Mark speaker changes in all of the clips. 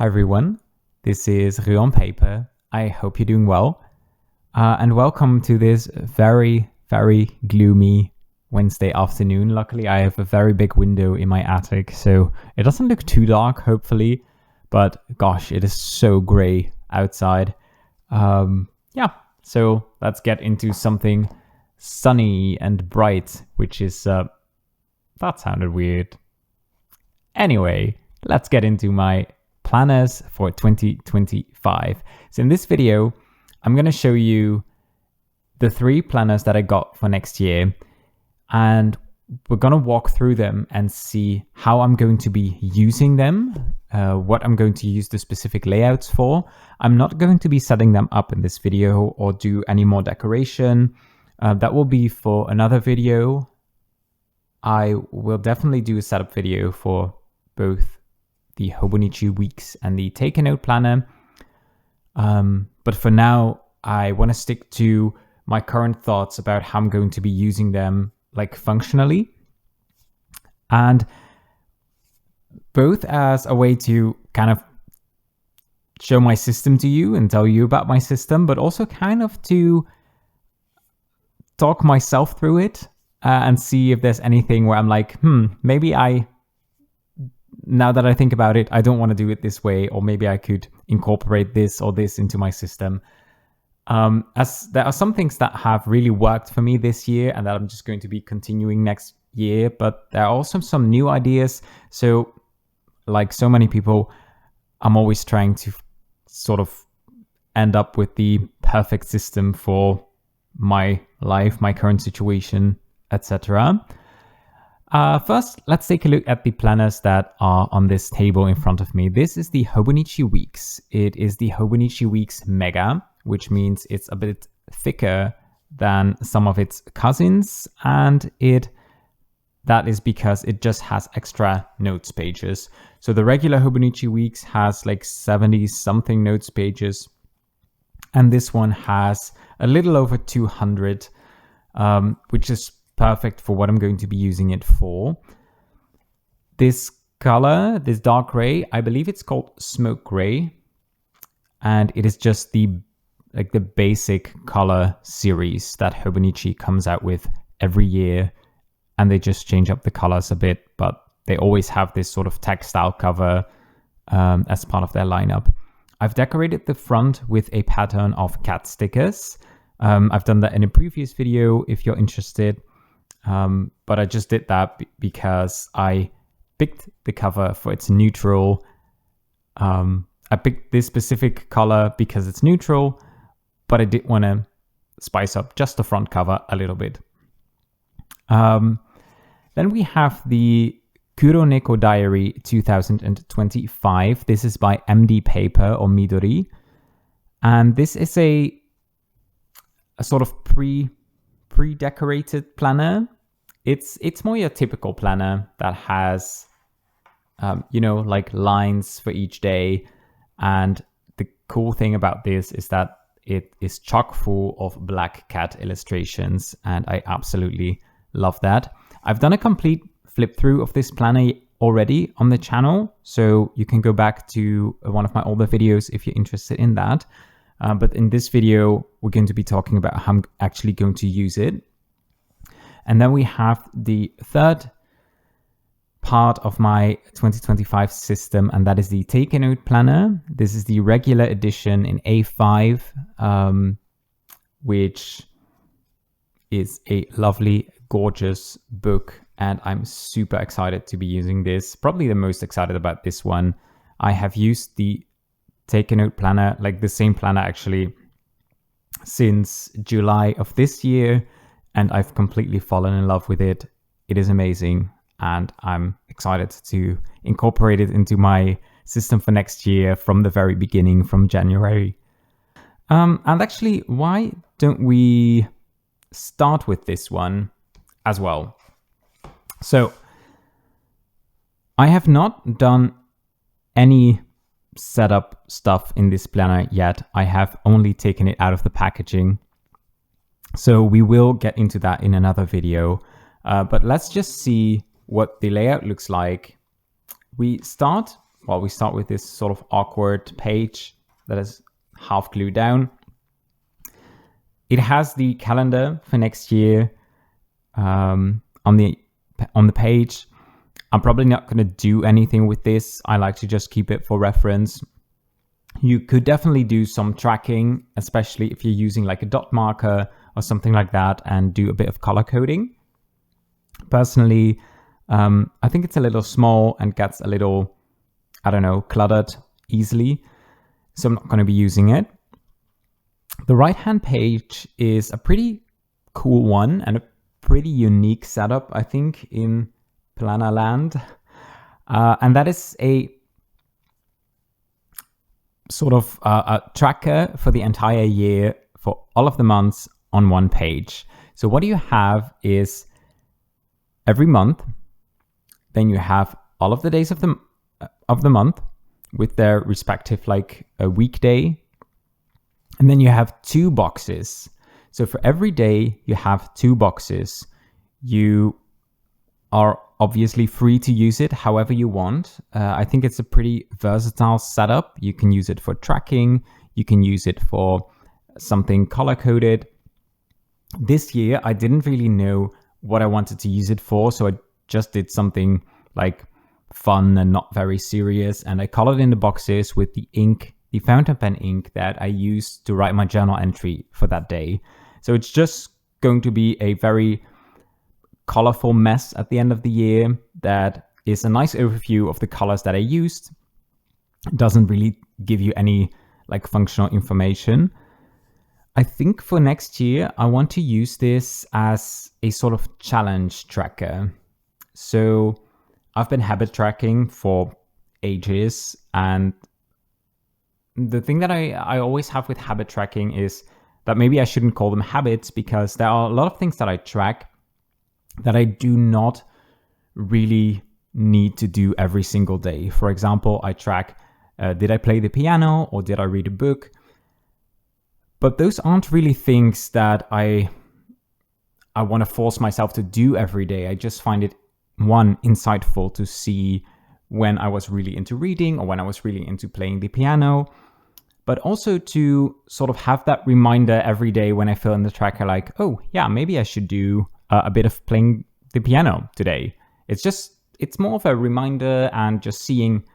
Speaker 1: Hi everyone, this is Rue on Paper. I hope you're doing well. And welcome to this very, very gloomy Wednesday afternoon. Luckily, I have a very big window in my attic, so it doesn't look too dark, hopefully. But gosh, it is so gray outside. So let's get into something sunny and bright, which is, that sounded weird. Anyway, let's get into my planners for 2025. So in this video, I'm going to show you the 3 planners that I got for next year, and we're going to walk through them and see how I'm going to be using them, what I'm going to use the specific layouts for. I'm not going to be setting them up in this video or do any more decoration. That will be for another video. I will definitely do a setup video for both the Hobonichi weeks and the Take a Note planner. But for now, I want to stick to my current thoughts about how I'm going to be using them, like functionally, and both as a way to kind of show my system to you and tell you about my system, but also kind of to talk myself through it and see if there's anything where I'm like, maybe now that I think about it, I don't want to do it this way, or maybe I could incorporate this or this into my system. As there are some things that have really worked for me this year and that I'm just going to be continuing next year, but there are also some new ideas. So like so many people, I'm always trying to sort of end up with the perfect system for my life, my current situation, etc. First, let's take a look at the planners that are on this table in front of me. This is the Hobonichi Weeks. It is the Hobonichi Weeks Mega, which means it's a bit thicker than some of its cousins, and that is because it just has extra notes pages. So the regular Hobonichi Weeks has like 70 something notes pages, and this one has a little over 200, which is perfect for what I'm going to be using it for. This color, this dark gray, I believe it's called smoke gray, and it is just the basic color series that Hobonichi comes out with every year, and they just change up the colors a bit, but they always have this sort of textile cover as part of their lineup. I've decorated the front with a pattern of cat stickers. I've done that in a previous video if you're interested. But I just did that because I picked the cover for its neutral. I picked this specific color because it's neutral, but I did want to spice up just the front cover a little bit. Then we have the Kuroneko Diary 2025. This is by MD Paper or Midori. And this is a sort of pre-decorated planner. It's more your typical planner that has, like lines for each day. And the cool thing about this is that it is chock full of black cat illustrations, and I absolutely love that. I've done a complete flip through of this planner already on the channel, so you can go back to one of my older videos if you're interested in that. But in this video, we're going to be talking about how I'm actually going to use it. And then we have the third part of my 2025 system, and that is the Take a Note planner. This is the regular edition in A5, which is a lovely, gorgeous book. And I'm super excited to be using this. Probably the most excited about this one. I have used the Take a Note planner, like the same planner actually, since July of this year, and I've completely fallen in love with it. It is amazing, and I'm excited to incorporate it into my system for next year from the very beginning, from January. And actually, why don't we start with this one as well? So I have not done any setup stuff in this planner yet. I have only taken it out of the packaging. So we will get into that in another video. But let's just see what the layout looks like. We start well, we start with this sort of awkward page that is half glued down. It has the calendar for next year on the page. I'm probably not going to do anything with this. I like to just keep it for reference. You could definitely do some tracking, especially if you're using like a dot marker or something like that, and do a bit of color coding. Personally, I think it's a little small and gets a little, I don't know, cluttered easily. So I'm not going to be using it. The right-hand page is a pretty cool one and a pretty unique setup, I think, in Planner land. And that is a sort of a tracker for the entire year for all of the months on one page. So what you have is every month, then you have all of the days of the month with their respective like a weekday. And then you have 2 boxes. So for every day you have 2 boxes. You are obviously free to use it however you want. I think it's a pretty versatile setup. You can use it for tracking. You can use it for something color-coded. This year, I didn't really know what I wanted to use it for, so I just did something like fun and not very serious. And I colored in the boxes with the ink, the fountain pen ink that I used to write my journal entry for that day. So it's just going to be a very colorful mess at the end of the year that is a nice overview of the colors that I used. It doesn't really give you any like functional information. I think for next year, I want to use this as a sort of challenge tracker. So I've been habit tracking for ages, and the thing that I always have with habit tracking is that maybe I shouldn't call them habits, because there are a lot of things that I track that I do not really need to do every single day. For example, I track, did I play the piano or did I read a book? But those aren't really things that I want to force myself to do every day. I just find it, one, insightful to see when I was really into reading or when I was really into playing the piano, but also to sort of have that reminder every day when I fill in the tracker, like, oh yeah, maybe I should do a bit of playing the piano today. It's more of a reminder and just seeing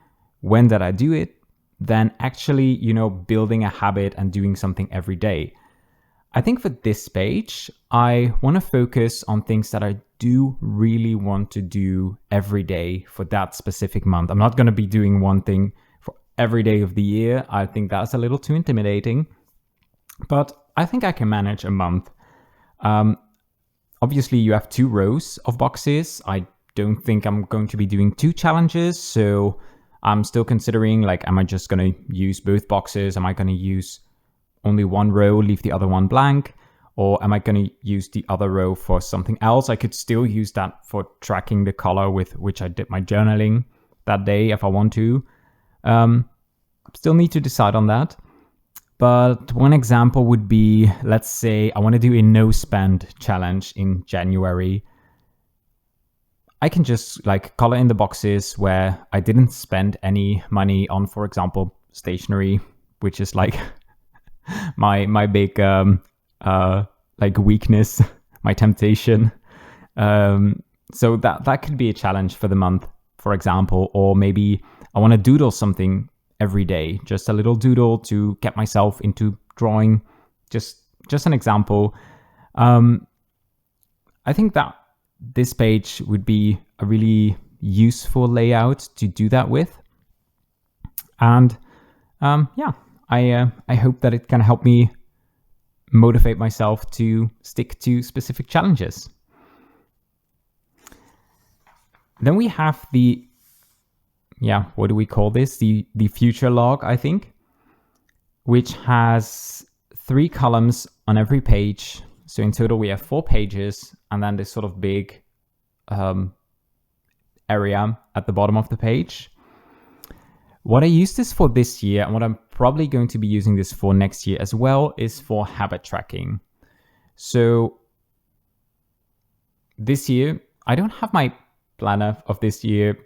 Speaker 1: when did I do it than actually, building a habit and doing something every day. I think for this page, I want to focus on things that I do really want to do every day for that specific month. I'm not going to be doing one thing for every day of the year. I think that's a little too intimidating, but I think I can manage a month. Obviously, you have 2 rows of boxes. I don't think I'm going to be doing 2 challenges, so I'm still considering, like, am I just going to use both boxes? Am I going to use only one row, leave the other one blank? Or am I going to use the other row for something else? I could still use that for tracking the color with which I did my journaling that day if I want to. Still need to decide on that. But one example would be, let's say I want to do a no spend challenge in January. I can just like color in the boxes where I didn't spend any money on, for example, stationery, which is like my big like weakness, my temptation. So that could be a challenge for the month, for example. Or maybe I want to doodle something every day, just a little doodle to get myself into drawing. Just an example. I think that this page would be a really useful layout to do that with. And I hope that it can help me motivate myself to stick to specific challenges. Then we have what do we call this? The future log, I think, which has 3 columns on every page. So in total, we have 4 pages, and then this sort of big area at the bottom of the page. What I use this for this year, and what I'm probably going to be using this for next year as well, is for habit tracking. So this year, I don't have my planner of this year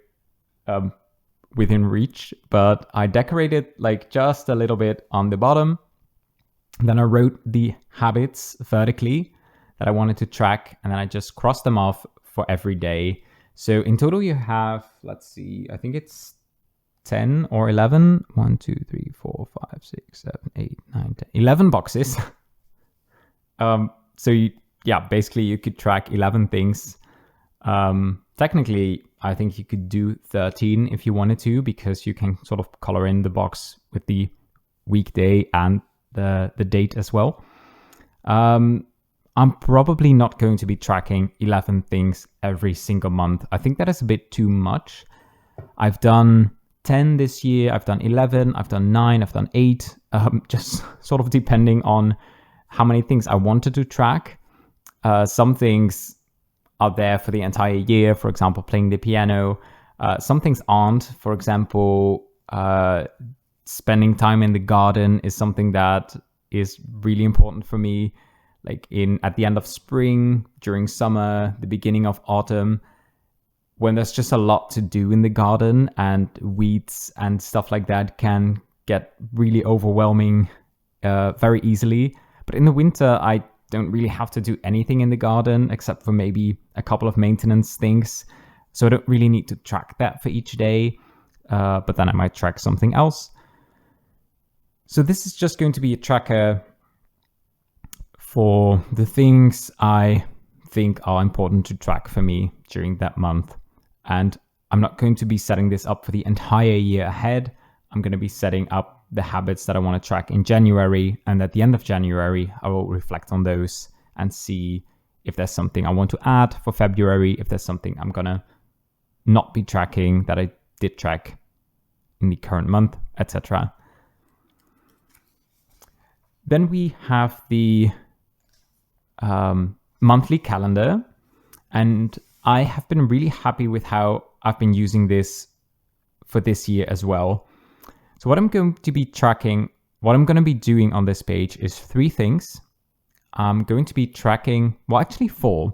Speaker 1: within reach, but I decorated like just a little bit on the bottom. Then I wrote the habits vertically that I wanted to track, and then I just crossed them off for every day. So in total you have, let's see, I think it's 10 or 11. 1, 2, 3, 4, 5, 6, 7, 8, 9, 10, 11 boxes. Basically you could track 11 things. Technically, I think you could do 13 if you wanted to, because you can sort of color in the box with the weekday and the date as well. I'm probably not going to be tracking 11 things every single month. I think that is a bit too much. I've done 10 this year, I've done 11, I've done 9, I've done 8, just sort of depending on how many things I wanted to track. Some things are there for the entire year, for example, playing the piano. Some things aren't. For example, spending time in the garden is something that is really important for me. Like at the end of spring, during summer, the beginning of autumn, when there's just a lot to do in the garden and weeds and stuff like that can get really overwhelming very easily. But in the winter, I don't really have to do anything in the garden except for maybe a couple of maintenance things. So I don't really need to track that for each day, but then I might track something else. So this is just going to be a tracker for the things I think are important to track for me during that month. And I'm not going to be setting this up for the entire year ahead. I'm going to be setting up the habits that I want to track in January. And at the end of January, I will reflect on those and see if there's something I want to add for February, if there's something I'm going to not be tracking that I did track in the current month, etc. Then we have the monthly calendar, and I have been really happy with how I've been using this for this year as well. So what I'm going to be tracking, what I'm going to be doing on this page is 3 things. I'm going to be tracking, well, actually 4.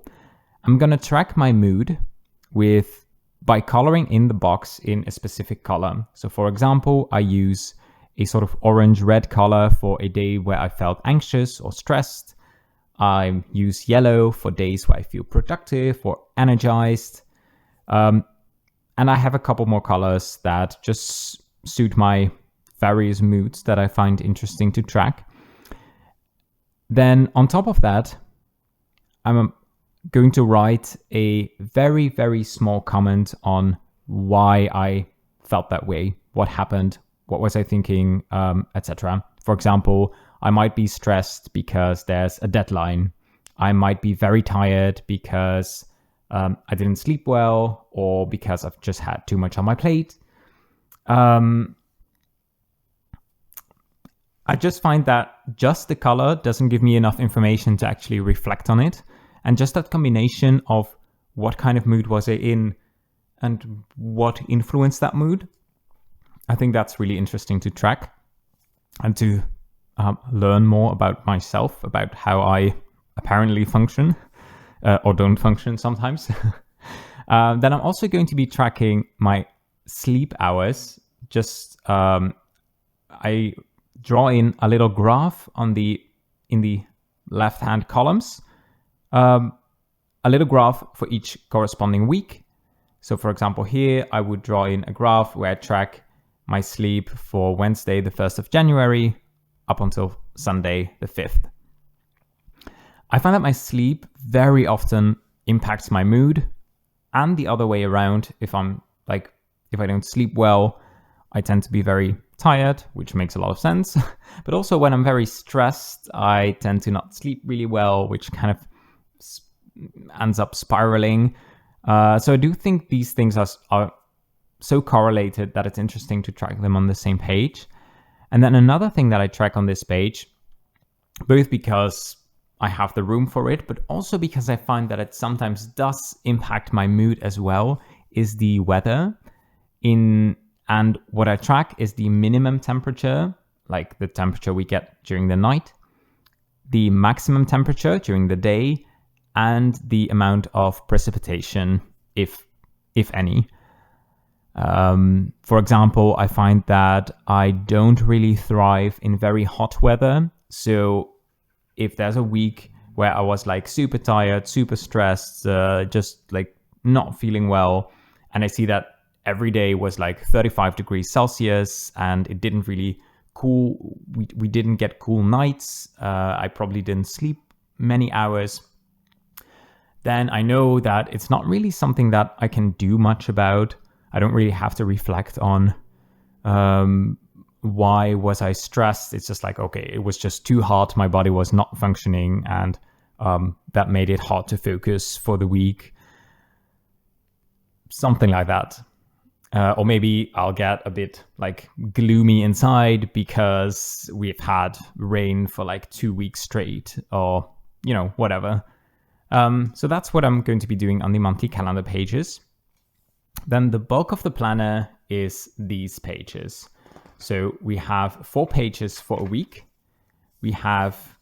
Speaker 1: I'm going to track my mood by coloring in the box in a specific color. So for example, I use a sort of orange-red color for a day where I felt anxious or stressed. I use yellow for days where I feel productive or energized. And I have a couple more colors that just suit my various moods that I find interesting to track. Then on top of that, I'm going to write a very, very small comment on why I felt that way, what happened, what was I thinking, etc. For example, I might be stressed because there's a deadline. I might be very tired because I didn't sleep well, or because I've just had too much on my plate. I just find that just the color doesn't give me enough information to actually reflect on it. And just that combination of what kind of mood was I in and what influenced that mood, I think that's really interesting to track and to learn more about myself, about how I apparently function or don't function sometimes. Then I'm also going to be tracking my sleep hours. I draw in a little graph in the left-hand columns, a little graph for each corresponding week. So for example, here I would draw in a graph where I track my sleep for Wednesday, the 1st of January, up until Sunday, the 5th. I find that my sleep very often impacts my mood, and the other way around. If I don't sleep well, I tend to be very tired, which makes a lot of sense. But also when I'm very stressed, I tend to not sleep really well, which kind of ends up spiraling. So I do think these things are so correlated that it's interesting to track them on the same page. And then another thing that I track on this page, both because I have the room for it, but also because I find that it sometimes does impact my mood as well, is the weather. And what I track is the minimum temperature, like the temperature we get during the night, the maximum temperature during the day, and the amount of precipitation, if any. For example, I find that I don't really thrive in very hot weather. So if there's a week where I was like super tired, super stressed, just like not feeling well, and I see that every day was like 35 degrees Celsius and it didn't really cool, we didn't get cool nights, I probably didn't sleep many hours, then I know that it's not really something that I can do much about. I don't really have to reflect on why was I stressed. It's just like, okay, it was just too hot. My body was not functioning, and that made it hard to focus for the week. Something like that. Or maybe I'll get a bit like gloomy inside because we've had rain for like 2 weeks straight, or, you know, whatever. So that's what I'm going to be doing on the monthly calendar pages. Then the bulk of the planner is these pages. So we have 4 pages for a week. We have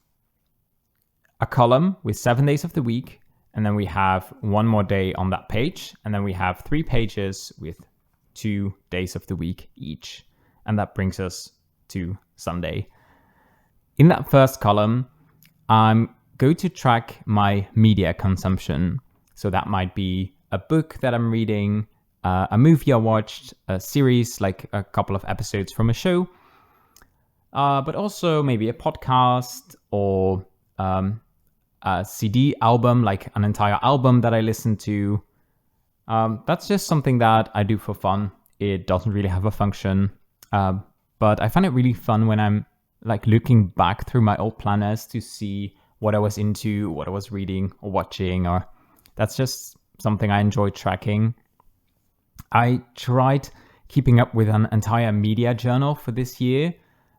Speaker 1: a column with 7 days of the week, and then we have one more day on that page, and then we have 3 pages with 2 days of the week each, and that brings us to Sunday. In that first column, I'm going to track my media consumption. So that might be a book that I'm reading, a movie I watched, a series, like a couple of episodes from a show, but also maybe a podcast or a CD album, like an entire album that I listen to. That's just something that I do for fun. It doesn't really have a function, but I find it really fun when I'm like looking back through my old planners to see what I was into, what I was reading or watching, or that's just something I enjoy tracking. I tried keeping up with an entire media journal for this year,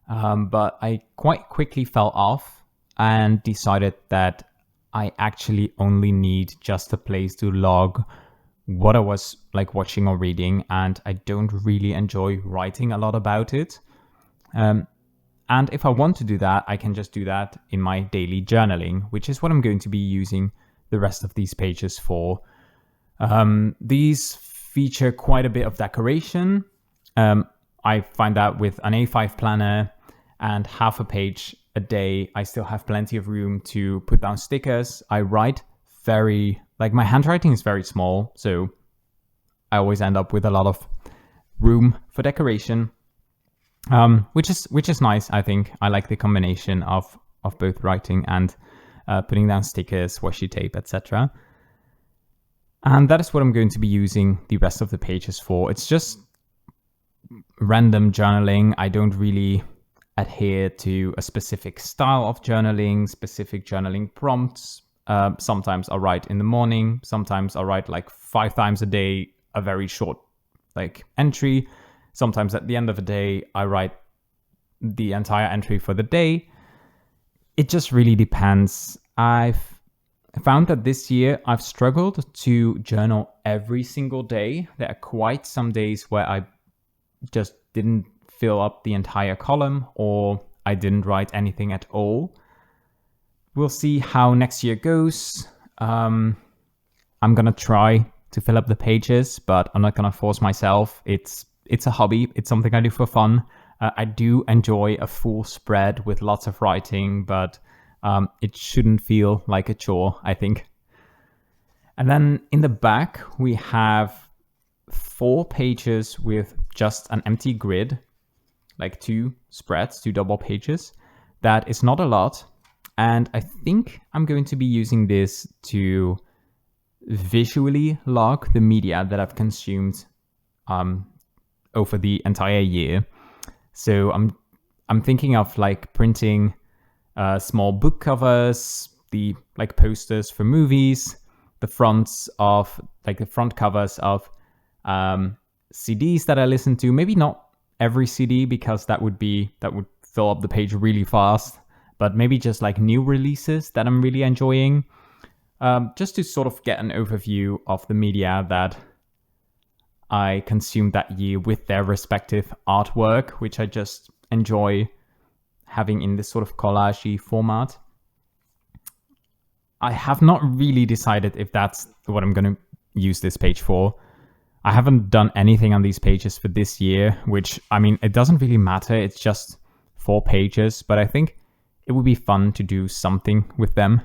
Speaker 1: but I quite quickly fell off and decided that I actually only need just a place to log what I was like watching or reading, and I don't really enjoy writing a lot about it. And if I want to do that, I can just do that in my daily journaling, which is what I'm going to be using the rest of these pages for. These feature quite a bit of decoration. I find that with an A5 planner and half a page a day, I still have plenty of room to put down stickers. I write my handwriting is very small, so I always end up with a lot of room for decoration, which is nice. I think I like the combination of both writing and putting down stickers, washi tape, etc. And that is what I'm going to be using the rest of the pages for. It's just random journaling. I don't really adhere to a specific style of journaling, specific journaling prompts. Sometimes I'll write in the morning. Sometimes I'll write like 5 times a day, a very short like entry. Sometimes at the end of the day, I write the entire entry for the day. It just really depends. I've found that this year I've struggled to journal every single day. There are quite some days where I just didn't fill up the entire column, or I didn't write anything at all. We'll see how next year goes. I'm gonna try to fill up the pages, but I'm not gonna force myself. It's a hobby. It's something I do for fun. I do enjoy a full spread with lots of writing, but it shouldn't feel like a chore, I think. And then in the back, we have 4 pages with just an empty grid, like 2 spreads, 2 double pages. That is not a lot. And I think I'm going to be using this to visually log the media that I've consumed over the entire year. So I'm thinking of like printing small book covers, the like posters for movies, the front covers of CDs that I listen to. Maybe not every CD, because that would fill up the page really fast, but maybe just like new releases that I'm really enjoying, just to sort of get an overview of the media that I consumed that year with their respective artwork, which I just enjoy having in this sort of collage-y format. I have not really decided if that's what I'm going to use this page for. I haven't done anything on these pages for this year, which, I mean, it doesn't really matter. It's just 4 pages, but I think it would be fun to do something with them.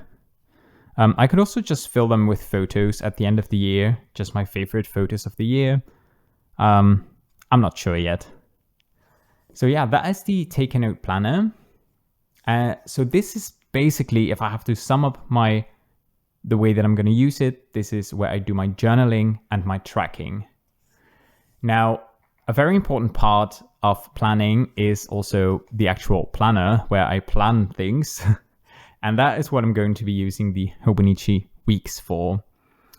Speaker 1: I could also just fill them with photos at the end of the year, just my favorite photos of the year. I'm not sure yet. So yeah, that is the Take a Note planner. So this is basically, if I have to sum up the way that I'm going to use it, this is where I do my journaling and my tracking. Now, a very important part of planning is also the actual planner where I plan things. And that is what I'm going to be using the hobonichi weeks for.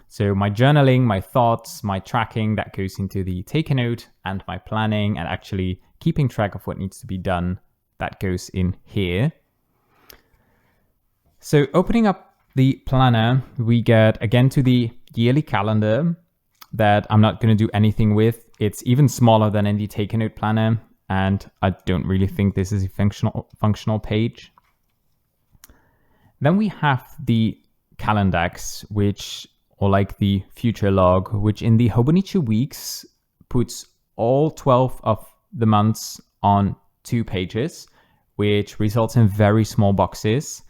Speaker 1: So my journaling, my thoughts, my tracking, that goes into the Take a Note, and my planning and actually keeping track of what needs to be done, that goes in here. So opening up the planner, we get again to the yearly calendar that I'm not going to do anything with. It's even smaller than in the Take a Note planner, and I don't really think this is a functional page. Then we have the calendax, or like the future log, which in the hobonichi weeks puts all 12 of the months on 2 pages, which results in very small boxes.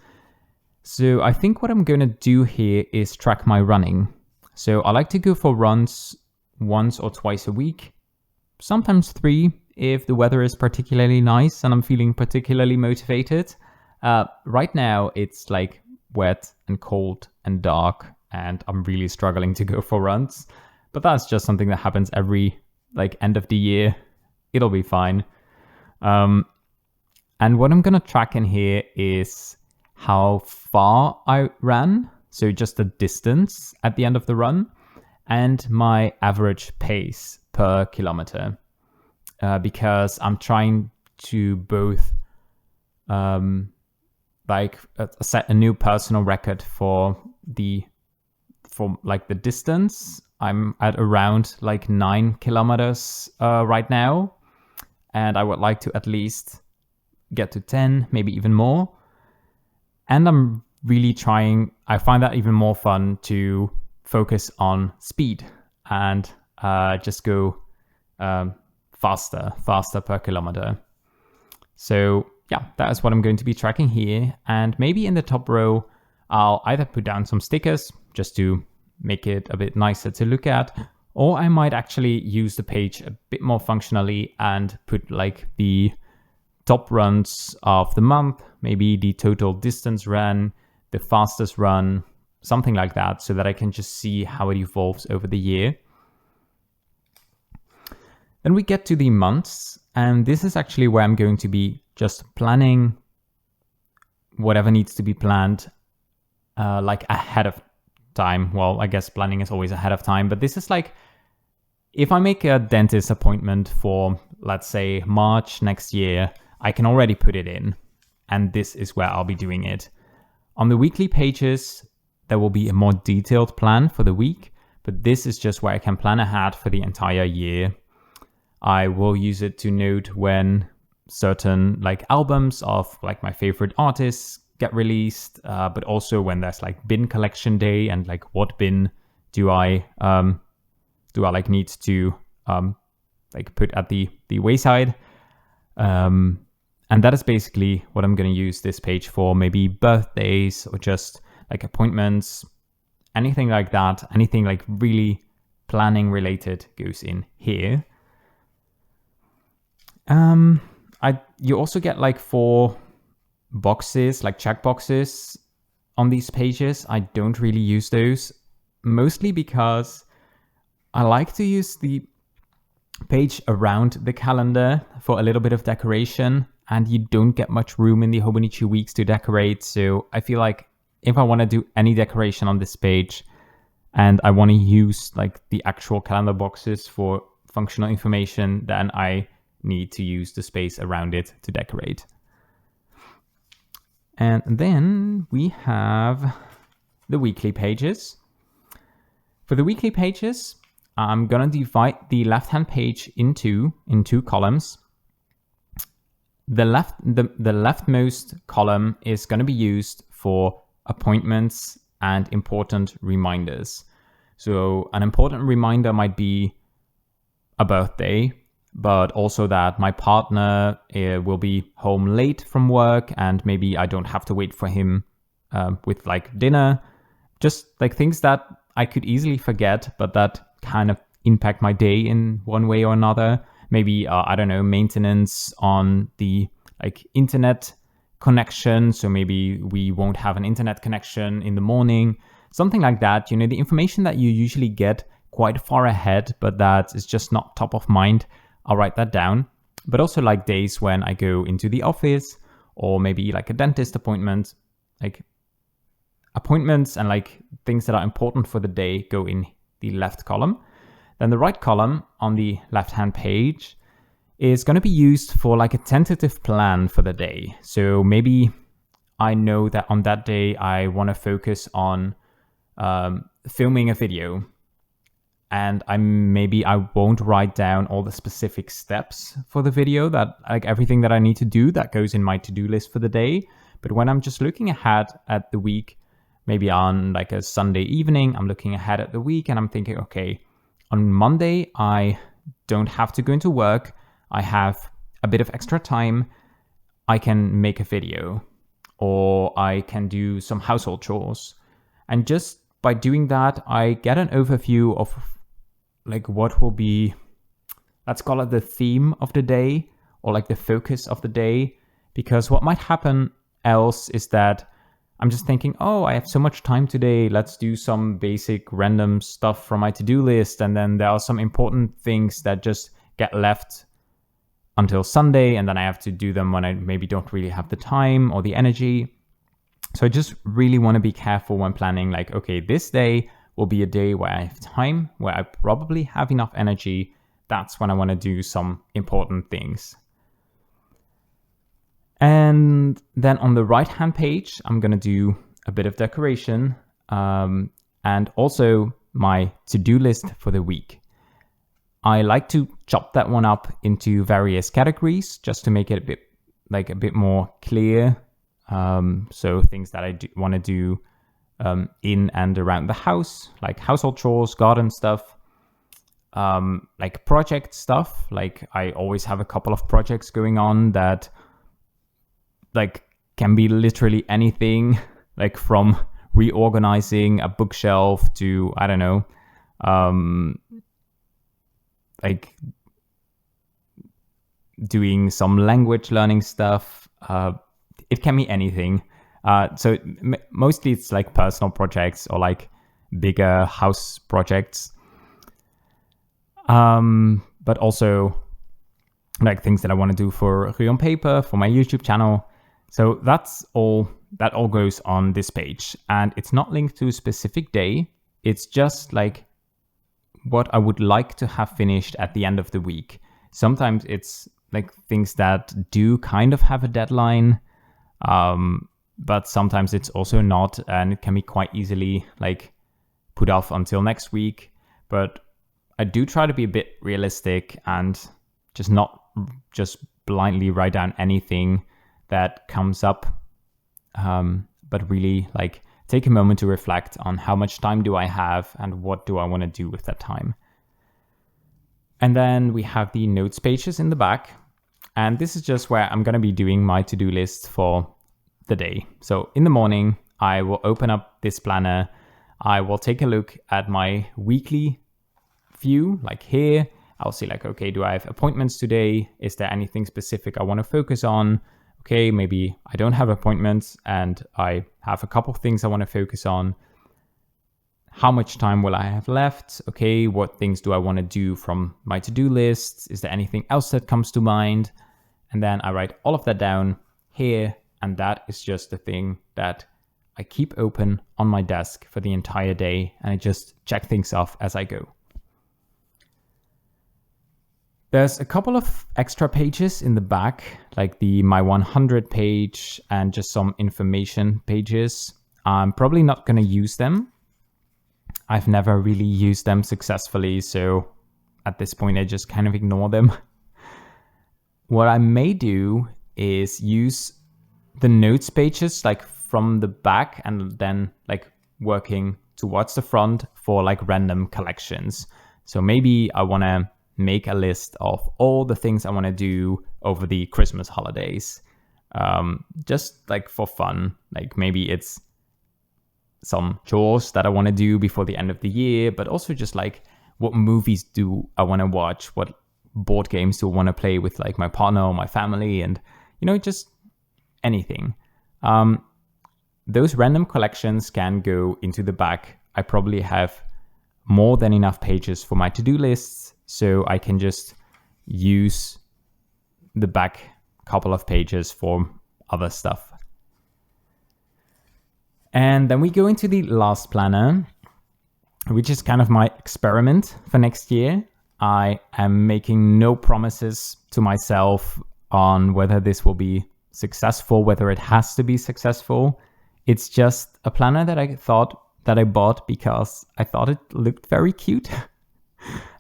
Speaker 1: So I think what I'm going to do here is track my running. So I like to go for runs once or twice a week, sometimes 3 if the weather is particularly nice and I'm feeling particularly motivated. Right now it's like wet and cold and dark and I'm really struggling to go for runs, but that's just something that happens every end of the year. It'll be fine. And what I'm going to track in here is how far I ran, so just the distance at the end of the run, and my average pace per kilometer, because I'm trying to both set a new personal record for the distance. I'm at around 9 kilometers right now, and I would like to at least get to 10, maybe even more. And I'm really trying, I find that even more fun to focus on speed and just go faster per kilometer. So yeah, that is what I'm going to be tracking here. And maybe in the top row, I'll either put down some stickers just to make it a bit nicer to look at, or I might actually use the page a bit more functionally and put the top runs of the month, maybe the total distance run, the fastest run, something like that, so that I can just see how it evolves over the year. Then we get to the months, and this is actually where I'm going to be just planning whatever needs to be planned ahead of time. Well, I guess planning is always ahead of time, but this is if I make a dentist appointment for, let's say, March next year, I can already put it in, and this is where I'll be doing it. On the weekly pages, there will be a more detailed plan for the week, but this is just where I can plan ahead for the entire year. I will use it to note when certain albums of my favorite artists get released, but also when there's bin collection day and what bin do I need to put at the wayside. And that is basically what I'm going to use this page for. Maybe birthdays or just appointments, anything like that. Anything really planning related goes in here. You also get 4 boxes, check boxes on these pages. I don't really use those, mostly because I like to use the page around the calendar for a little bit of decoration, and you don't get much room in the hobonichi weeks to decorate. So I feel if I want to do any decoration on this page and I want to use the actual calendar boxes for functional information, then I need to use the space around it to decorate. And then we have the weekly pages. For the weekly pages, I'm gonna divide the left-hand page in two columns. The leftmost column is gonna be used for appointments and important reminders. So an important reminder might be a birthday, but also that my partner will be home late from work and maybe I don't have to wait for him with like dinner. Just like things that I could easily forget, but that kind of impact my day in one way or another. Maybe, I don't know, maintenance on the like internet connection. So maybe we won't have an internet connection in the morning, something like that. You know, the information that you usually get quite far ahead, but that is just not top of mind. I'll write that down. But also like days when I go into the office or maybe like a dentist appointment, like appointments and like things that are important for the day go in the left column. Then the right column on the left-hand page is going to be used for like a tentative plan for the day. So maybe I know that on that day I want to focus on filming a video, and I won't write down all the specific steps for the video, that like everything that I need to do that goes in my to-do list for the day. But when I'm just looking ahead at the week, maybe on like a Sunday evening, I'm looking ahead at the week and I'm thinking, okay, on Monday, I don't have to go into work. I have a bit of extra time. I can make a video or I can do some household chores. And just by doing that, I get an overview of like what will be, let's call it the theme of the day or like the focus of the day. Because what might happen else is that I'm just thinking, oh, I have so much time today. Let's do some basic random stuff from my to-do list. And then there are some important things that just get left until Sunday. And then I have to do them when I maybe don't really have the time or the energy. So I just really want to be careful when planning, like, okay, this day will be a day where I have time, where I probably have enough energy. That's when I want to do some important things. And then on the right-hand page, I'm going to do a bit of decoration and also my to-do list for the week. I like to chop that one up into various categories just to make it a bit more clear. So things that I want to do in and around the house, like household chores, garden stuff, like project stuff. Like I always have a couple of projects going on that like can be literally anything, like from reorganizing a bookshelf to, I don't know, like doing some language learning stuff. It can be anything. So mostly it's like personal projects or like bigger house projects. But also like things that I want to do for Rue on Paper, for my YouTube channel. So that all goes on this page, and it's not linked to a specific day. It's just like what I would like to have finished at the end of the week. Sometimes it's like things that do kind of have a deadline, but sometimes it's also not, and it can be quite easily like put off until next week. But I do try to be a bit realistic and just not just blindly write down anything that comes up, but really like take a moment to reflect on how much time do I have and what do I want to do with that time. And then we have the notes pages in the back. And this is just where I'm going to be doing my to-do list for the day. So in the morning, I will open up this planner. I will take a look at my weekly view, like here. I'll see like, okay, do I have appointments today? Is there anything specific I want to focus on? Okay, maybe I don't have appointments and I have a couple of things I want to focus on. How much time will I have left? Okay, what things do I want to do from my to-do list? Is there anything else that comes to mind? And then I write all of that down here. And that is just the thing that I keep open on my desk for the entire day. And I just check things off as I go. There's a couple of extra pages in the back, like the My 100 page and just some information pages. I'm probably not going to use them. I've never really used them successfully, so at this point I just kind of ignore them. What I may do is use the notes pages like from the back and then like working towards the front for like random collections. So maybe I want to make a list of all the things I want to do over the Christmas holidays. Just like for fun. Like maybe it's some chores that I want to do before the end of the year, but also just like what movies do I want to watch, what board games do I want to play with like my partner or my family, and just anything. Those random collections can go into the back. I probably have more than enough pages for my to-do lists, so I can just use the back couple of pages for other stuff. And then we go into the last planner, which is kind of my experiment for next year. I am making no promises to myself on whether this will be successful, whether it has to be successful. It's just a planner that I bought because I thought it looked very cute.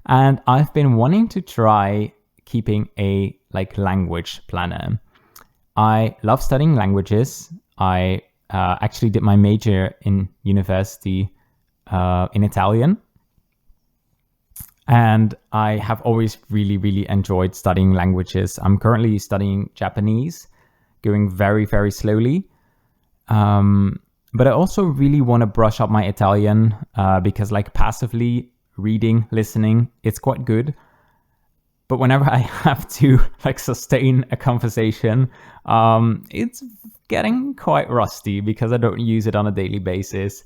Speaker 1: And I've been wanting to try keeping a language planner. I love studying languages. I actually did my major in university in Italian. And I have always really, really enjoyed studying languages. I'm currently studying Japanese, going very, very slowly. But I also really want to brush up my Italian because passively reading, listening, it's quite good. But whenever I have to sustain a conversation, it's getting quite rusty because I don't use it on a daily basis.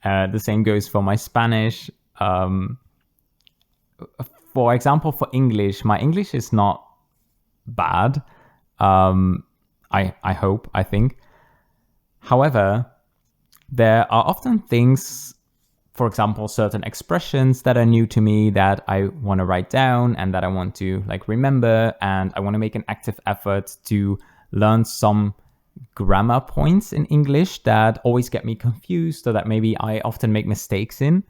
Speaker 1: The same goes for my Spanish. For example, for English, my English is not bad. I think. However, there are often things, for example, certain expressions that are new to me that I want to write down and that I want to remember, and I want to make an active effort to learn some grammar points in English that always get me confused or that maybe I often make mistakes in.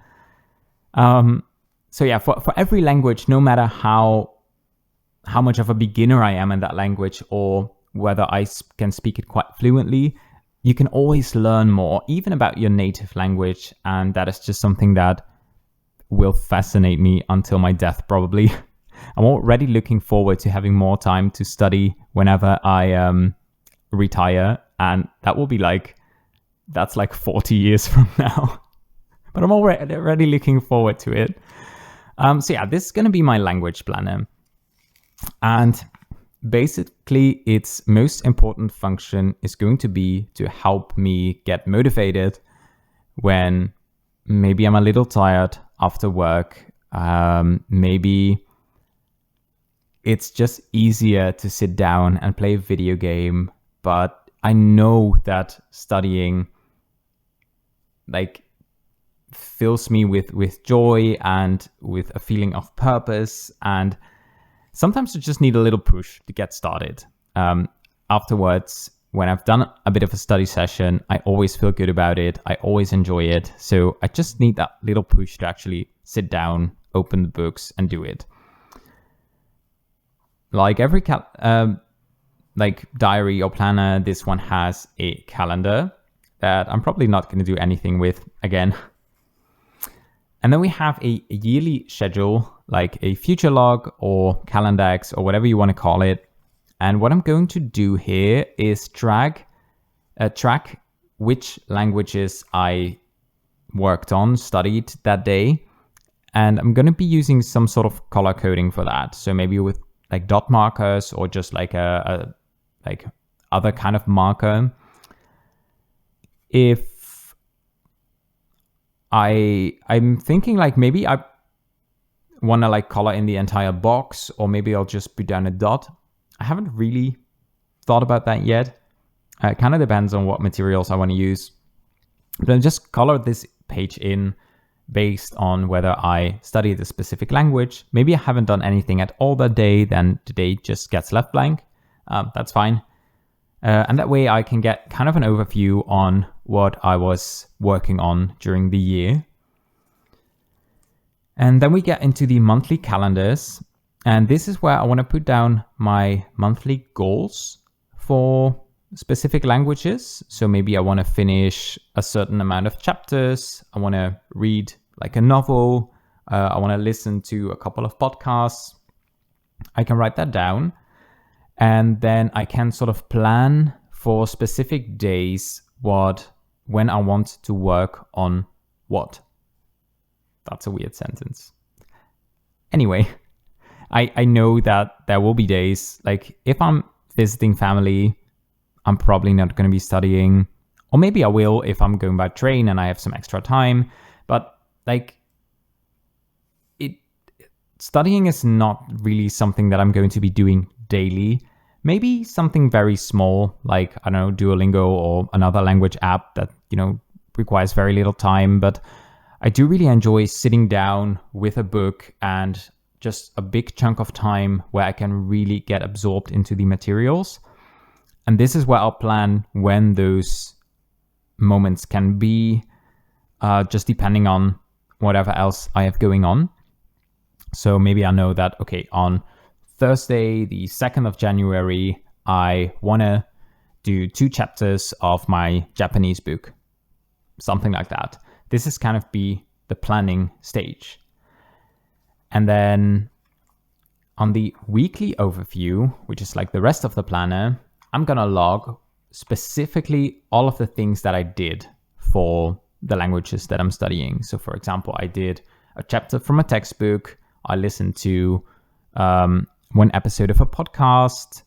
Speaker 1: So yeah, for every language, no matter how much of a beginner I am in that language or whether I can speak it quite fluently, you can always learn more, even about your native language. And that is just something that will fascinate me until my death, probably. I'm already looking forward to having more time to study whenever I retire. And that will be that's 40 years from now. But I'm already looking forward to it. So yeah, this is going to be my language planner. And basically, its most important function is going to be to help me get motivated when maybe I'm a little tired after work. Maybe it's just easier to sit down and play a video game. But I know that studying fills me with joy and with a feeling of purpose, and sometimes you just need a little push to get started. Afterwards, when I've done a bit of a study session, I always feel good about it. I always enjoy it. So I just need that little push to actually sit down, open the books, and do it. Like every diary or planner, this one has a calendar that I'm probably not going to do anything with again. And then we have a yearly schedule, like a future log or Calendax or whatever you want to call it. And what I'm going to do here is track which languages I worked on, studied that day. And I'm going to be using some sort of color coding for that. So maybe with dot markers or just a other kind of marker. If I'm thinking maybe I want to color in the entire box, or maybe I'll just put down a dot. I haven't really thought about that yet. It kind of depends on what materials I want to use. But I'll just color this page in based on whether I studied a specific language. Maybe I haven't done anything at all that day, then the day just gets left blank. That's fine. And that way I can get kind of an overview on what I was working on during the year. And then we get into the monthly calendars. And this is where I want to put down my monthly goals for specific languages. So maybe I want to finish a certain amount of chapters. I want to read a novel. I want to listen to a couple of podcasts. I can write that down, and then I can sort of plan for specific days when I want to work on what. That's a weird sentence. Anyway, I know that there will be days, like if I'm visiting family, I'm probably not going to be studying, or maybe I will if I'm going by train and I have some extra time. But like, studying is not really something that I'm going to be doing daily. Maybe something very small, like, I don't know, Duolingo or another language app that, requires very little time. But I do really enjoy sitting down with a book and just a big chunk of time where I can really get absorbed into the materials. And this is where I'll plan when those moments can be, just depending on whatever else I have going on. So maybe I know that, okay, on Thursday, the 2nd of January, I want to do 2 chapters of my Japanese book. Something like that. This is kind of be the planning stage. And then on the weekly overview, which is like the rest of the planner, I'm going to log specifically all of the things that I did for the languages that I'm studying. So for example, I did a chapter from a textbook. I listened to one episode of a podcast.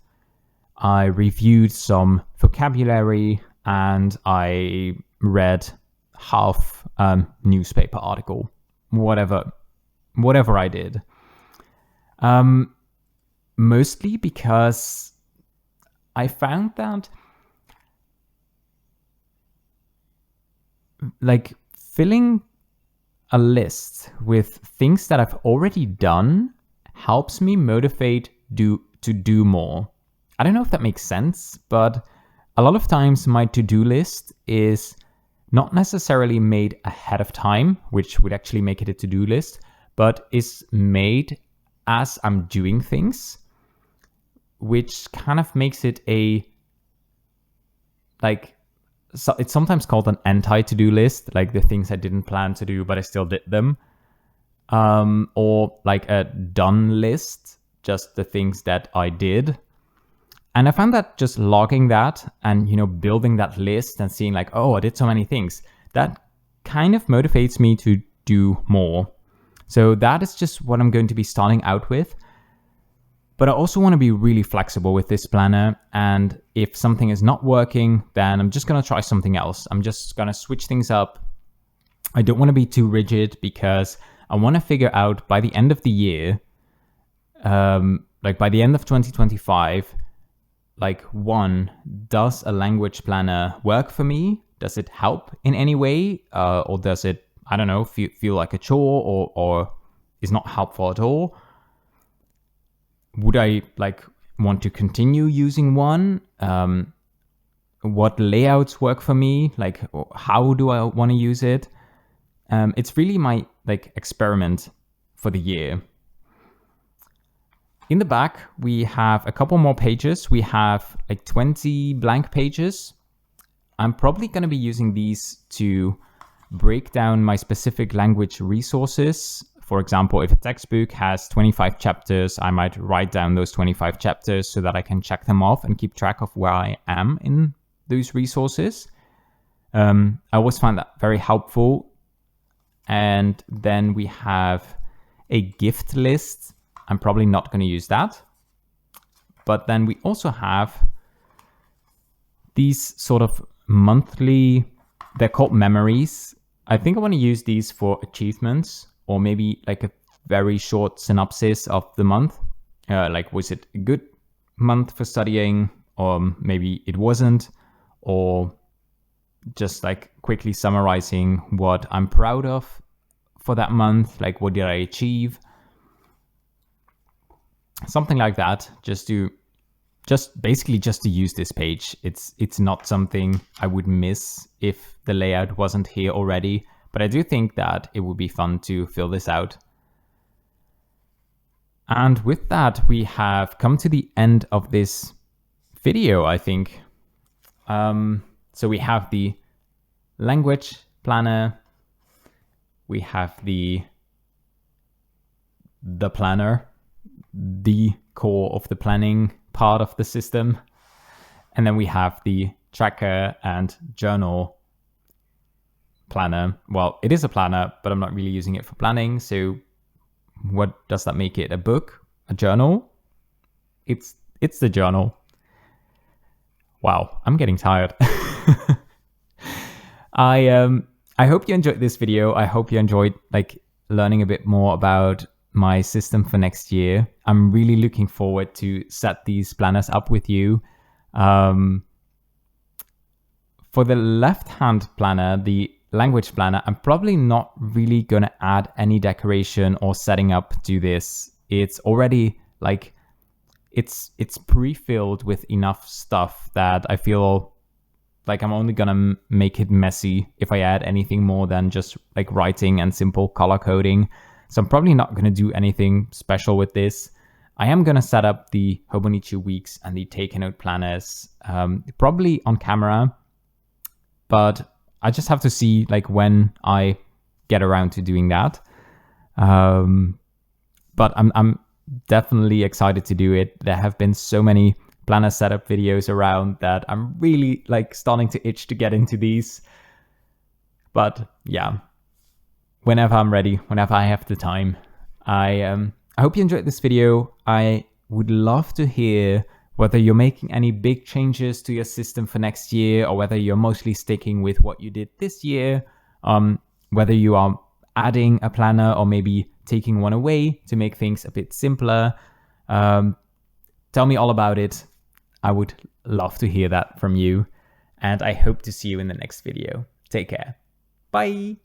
Speaker 1: I reviewed some vocabulary, and I read half newspaper article, whatever I did. Mostly because I found that like filling a list with things that I've already done helps me motivate to do more. I don't know if that makes sense, but a lot of times my to-do list is not necessarily made ahead of time, which would actually make it a to-do list, but is made as I'm doing things, which kind of makes it so it's sometimes called an anti-to-do list, like the things I didn't plan to do, but I still did them. Or like a done list, just the things that I did. And I found that just logging that and, building that list and seeing like, oh, I did so many things, that kind of motivates me to do more. So that is just what I'm going to be starting out with. But I also want to be really flexible with this planner. And if something is not working, then I'm just going to try something else. I'm just going to switch things up. I don't want to be too rigid because I want to figure out by the end of the year, like by the end of 2025, like one, does a language planner work for me? Does it help in any way? Or does it, I don't know, feel like a chore or is not helpful at all? Would I want to continue using one? What layouts work for me? Like, how do I want to use it? It's really my experiment for the year. In the back, we have a couple more pages. We have 20 blank pages. I'm probably going to be using these to break down my specific language resources. For example, if a textbook has 25 chapters, I might write down those 25 chapters so that I can check them off and keep track of where I am in those resources. I always find that very helpful. And then we have a gift list. I'm probably not going to use that. But then we also have these sort of monthly, they're called memories. I think I want to use these for achievements, or maybe like a very short synopsis of the month. Was it a good month for studying, or maybe it wasn't, or just quickly summarizing what I'm proud of for that month, like what did I achieve, something like that, just to use this page. It's not something I would miss if the layout wasn't here already, but I do think that it would be fun to fill this out. And with that, we have come to the end of this video, I think. So we have the language planner, we have the planner, the core of the planning part of the system. And then we have the tracker and journal planner. Well, it is a planner, but I'm not really using it for planning. So what does that make it? A book? A journal? It's the journal. Wow, I'm getting tired. I hope you enjoyed this video. I hope you enjoyed like learning a bit more about my system for next year. I'm really looking forward to set these planners up with you. For the left-hand planner, the language planner, I'm probably not really going to add any decoration or setting up to this. It's already like, it's pre-filled with enough stuff that I feel like I'm only going to make it messy if I add anything more than just like writing and simple color coding. So I'm probably not going to do anything special with this. I am going to set up the Hobonichi weeks and the take a note planners probably on camera, but I just have to see like when I get around to doing that. But I'm definitely excited to do it. There have been so many planner setup videos around that I'm really like starting to itch to get into these. But yeah, whenever I'm ready, whenever I have the time. I hope you enjoyed this video. I would love to hear whether you're making any big changes to your system for next year, or whether you're mostly sticking with what you did this year, whether you are adding a planner or maybe taking one away to make things a bit simpler. Tell me all about it. I would love to hear that from you, and I hope to see you in the next video. Take care. Bye.